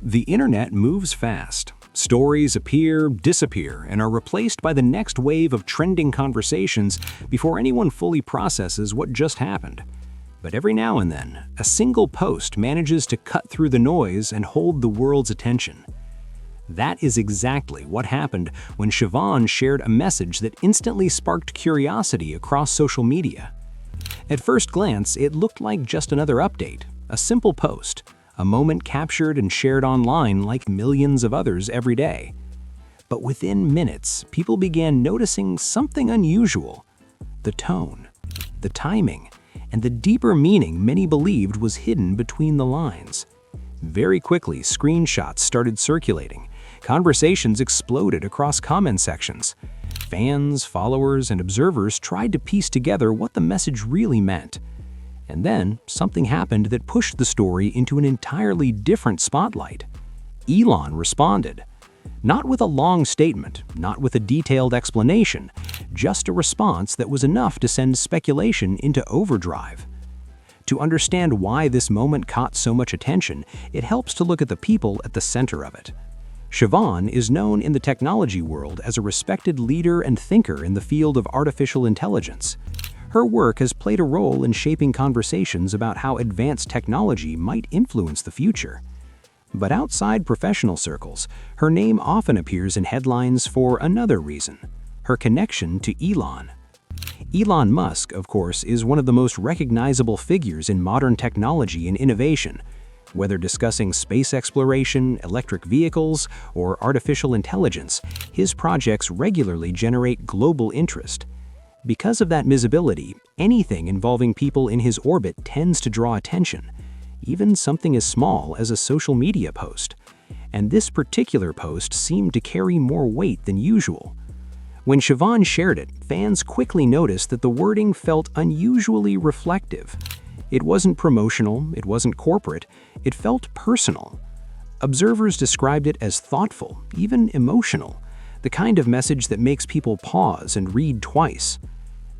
The internet moves fast. Stories appear, disappear, and are replaced by the next wave of trending conversations before anyone fully processes what just happened. But every now and then, a single post manages to cut through the noise and hold the world's attention. That is exactly what happened when Shivon shared a message that instantly sparked curiosity across social media. At first glance, it looked like just another update, a simple post, a moment captured and shared online like millions of others every day. But within minutes, people began noticing something unusual: the tone, the timing, and the deeper meaning many believed was hidden between the lines. Very quickly, screenshots started circulating. Conversations exploded across comment sections. Fans, followers, and observers tried to piece together what the message really meant. And then, something happened that pushed the story into an entirely different spotlight. Elon responded. Not with a long statement, not with a detailed explanation, just a response that was enough to send speculation into overdrive. To understand why this moment caught so much attention, it helps to look at the people at the center of it. Shivon is known in the technology world as a respected leader and thinker in the field of artificial intelligence. Her work has played a role in shaping conversations about how advanced technology might influence the future. But outside professional circles, her name often appears in headlines for another reason: her connection to Elon. Elon Musk, of course, is one of the most recognizable figures in modern technology and innovation. Whether discussing space exploration, electric vehicles, or artificial intelligence, his projects regularly generate global interest. Because of that visibility, anything involving people in his orbit tends to draw attention, even something as small as a social media post. And this particular post seemed to carry more weight than usual. When Shivon shared it, fans quickly noticed that the wording felt unusually reflective. It wasn't promotional, it wasn't corporate, it felt personal. Observers described it as thoughtful, even emotional, the kind of message that makes people pause and read twice.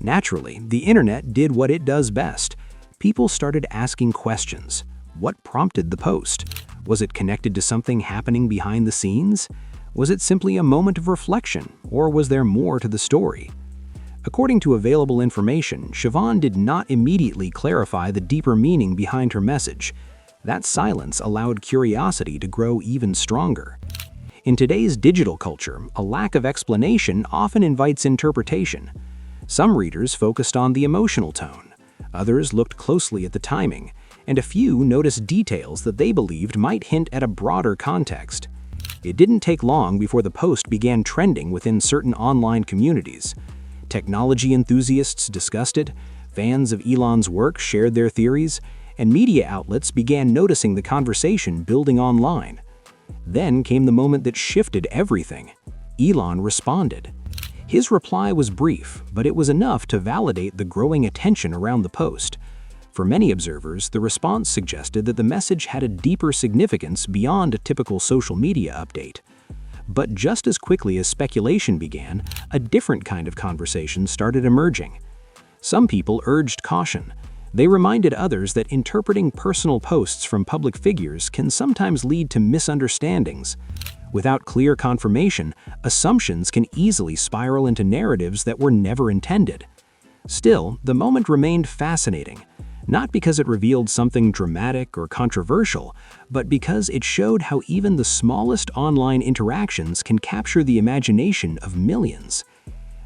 Naturally, the internet did what it does best. People started asking questions. What prompted the post? Was it connected to something happening behind the scenes? Was it simply a moment of reflection, or was there more to the story? According to available information, Shivon did not immediately clarify the deeper meaning behind her message. That silence allowed curiosity to grow even stronger. In today's digital culture, a lack of explanation often invites interpretation. Some readers focused on the emotional tone, others looked closely at the timing, and a few noticed details that they believed might hint at a broader context. It didn't take long before the post began trending within certain online communities. Technology enthusiasts discussed it, fans of Elon's work shared their theories, and media outlets began noticing the conversation building online. Then came the moment that shifted everything. Elon responded. His reply was brief, but it was enough to validate the growing attention around the post. For many observers, the response suggested that the message had a deeper significance beyond a typical social media update. But just as quickly as speculation began, a different kind of conversation started emerging. Some people urged caution. They reminded others that interpreting personal posts from public figures can sometimes lead to misunderstandings. Without clear confirmation, assumptions can easily spiral into narratives that were never intended. Still, the moment remained fascinating, not because it revealed something dramatic or controversial, but because it showed how even the smallest online interactions can capture the imagination of millions.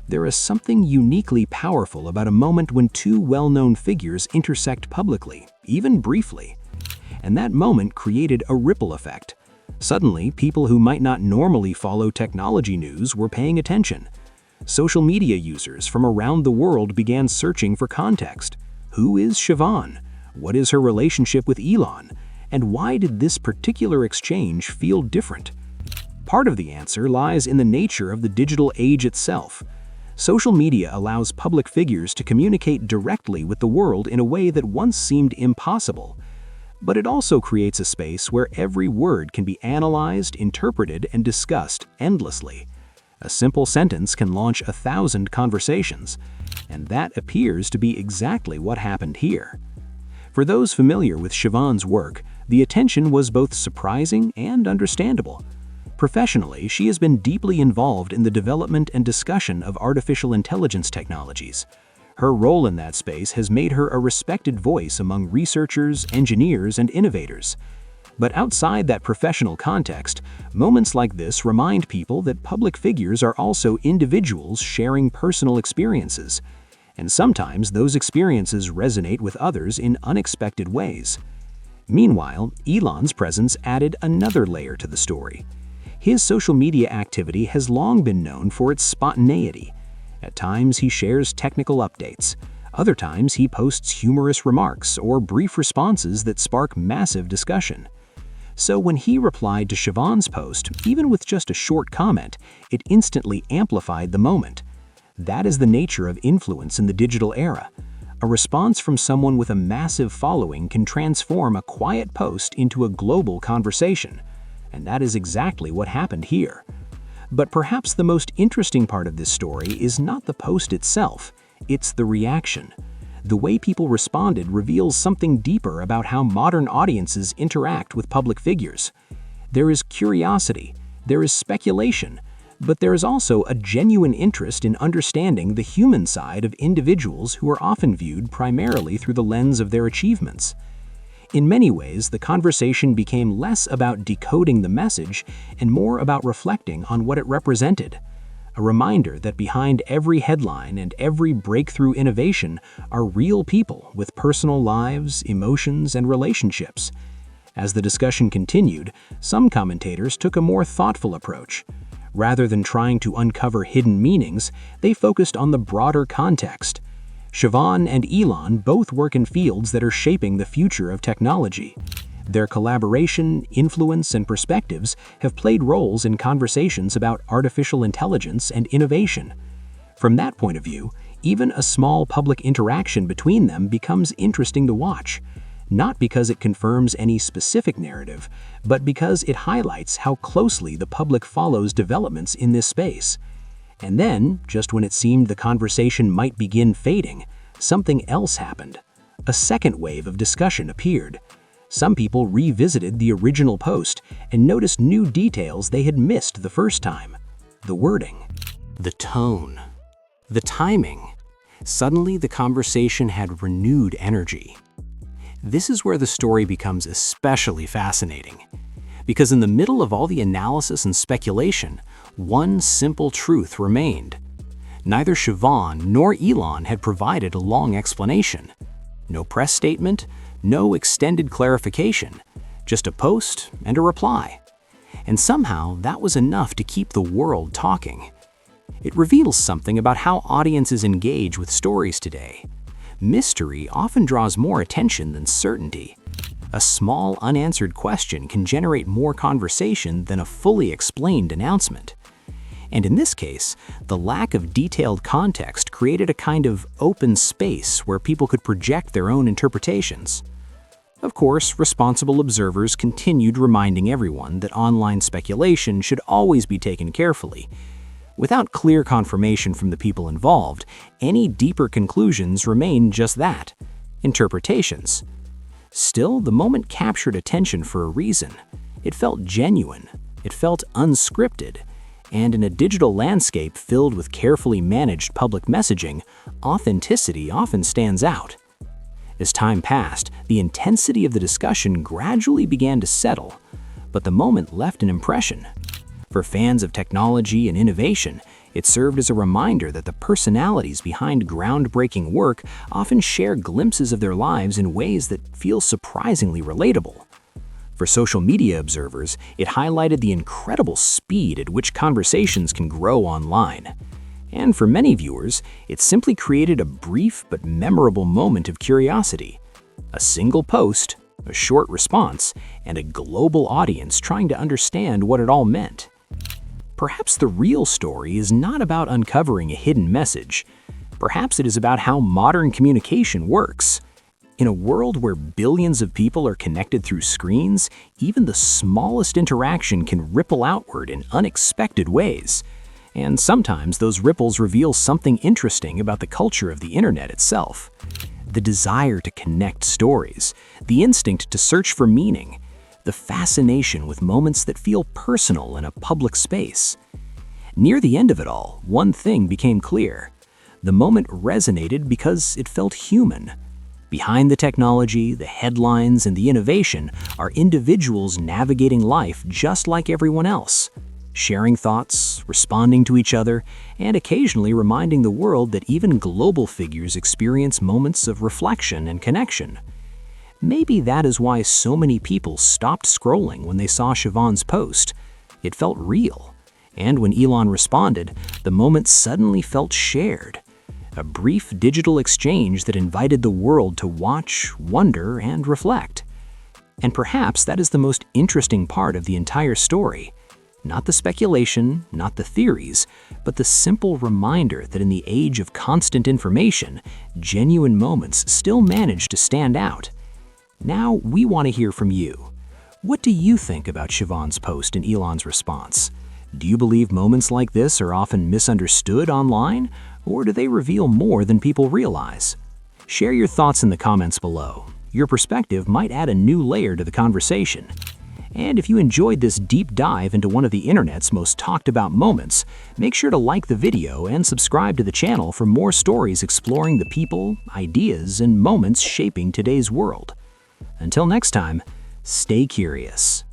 There is something uniquely powerful about a moment when two well-known figures intersect publicly, even briefly. And that moment created a ripple effect. Suddenly, people who might not normally follow technology news were paying attention. Social media users from around the world began searching for context. Who is Shivon? What is her relationship with Elon? And why did this particular exchange feel different? Part of the answer lies in the nature of the digital age itself. Social media allows public figures to communicate directly with the world in a way that once seemed impossible. But it also creates a space where every word can be analyzed, interpreted, and discussed endlessly. A simple sentence can launch 1,000 conversations, and that appears to be exactly what happened here. For those familiar with Shivon's work, The attention was both surprising and understandable. Professionally, she has been deeply involved in the development and discussion of artificial intelligence technologies. Her role in that space has made her a respected voice among researchers, engineers, and innovators. But outside that professional context, moments like this remind people that public figures are also individuals sharing personal experiences. And sometimes those experiences resonate with others in unexpected ways. Meanwhile, Elon's presence added another layer to the story. His social media activity has long been known for its spontaneity. At times he shares technical updates. Other times he posts humorous remarks or brief responses that spark massive discussion. So when he replied to Shivon's post, even with just a short comment, it instantly amplified the moment. That is the nature of influence in the digital era. A response from someone with a massive following can transform a quiet post into a global conversation. And that is exactly what happened here. But perhaps the most interesting part of this story is not the post itself, it's the reaction. The way people responded reveals something deeper about how modern audiences interact with public figures. There is curiosity, there is speculation, but there is also a genuine interest in understanding the human side of individuals who are often viewed primarily through the lens of their achievements. In many ways, the conversation became less about decoding the message and more about reflecting on what it represented. A reminder that behind every headline and every breakthrough innovation are real people with personal lives, emotions, and relationships. As the discussion continued, some commentators took a more thoughtful approach. Rather than trying to uncover hidden meanings, they focused on the broader context. Shivon and Elon both work in fields that are shaping the future of technology. Their collaboration, influence, and perspectives have played roles in conversations about artificial intelligence and innovation. From that point of view, even a small public interaction between them becomes interesting to watch, not because it confirms any specific narrative, but because it highlights how closely the public follows developments in this space. And then, just when it seemed the conversation might begin fading, something else happened. A second wave of discussion appeared. Some people revisited the original post and noticed new details they had missed the first time. The wording, the tone, the timing. Suddenly, the conversation had renewed energy. This is where the story becomes especially fascinating. Because in the middle of all the analysis and speculation, one simple truth remained. Neither Shivon nor Elon had provided a long explanation. No press statement, no extended clarification, just a post and a reply. And somehow that was enough to keep the world talking. It reveals something about how audiences engage with stories today. Mystery often draws more attention than certainty. A small unanswered question can generate more conversation than a fully explained announcement. And in this case, the lack of detailed context created a kind of open space where people could project their own interpretations. Of course, responsible observers continued reminding everyone that online speculation should always be taken carefully. Without clear confirmation from the people involved, any deeper conclusions remain just that, interpretations. Still, the moment captured attention for a reason. It felt genuine, it felt unscripted, and in a digital landscape filled with carefully managed public messaging, authenticity often stands out. As time passed, the intensity of the discussion gradually began to settle, but the moment left an impression. For fans of technology and innovation, it served as a reminder that the personalities behind groundbreaking work often share glimpses of their lives in ways that feel surprisingly relatable. For social media observers, it highlighted the incredible speed at which conversations can grow online. And for many viewers, it simply created a brief but memorable moment of curiosity. A single post, a short response, and a global audience trying to understand what it all meant. Perhaps the real story is not about uncovering a hidden message. Perhaps it is about how modern communication works. In a world where billions of people are connected through screens, even the smallest interaction can ripple outward in unexpected ways. And sometimes those ripples reveal something interesting about the culture of the internet itself. The desire to connect stories, the instinct to search for meaning, the fascination with moments that feel personal in a public space. Near the end of it all, one thing became clear. The moment resonated because it felt human. Behind the technology, the headlines, and the innovation are individuals navigating life just like everyone else, sharing thoughts, responding to each other, and occasionally reminding the world that even global figures experience moments of reflection and connection. Maybe that is why so many people stopped scrolling when they saw Shivon's post. It felt real. And when Elon responded, the moment suddenly felt shared. A brief digital exchange that invited the world to watch, wonder, and reflect. And perhaps that is the most interesting part of the entire story. Not the speculation, not the theories, but the simple reminder that in the age of constant information, genuine moments still manage to stand out. Now we want to hear from you. What do you think about Shivon's post and Elon's response? Do you believe moments like this are often misunderstood online, or do they reveal more than people realize? Share your thoughts in the comments below. Your perspective might add a new layer to the conversation. And if you enjoyed this deep dive into one of the internet's most talked about moments, make sure to like the video and subscribe to the channel for more stories exploring the people, ideas, and moments shaping today's world. Until next time, stay curious.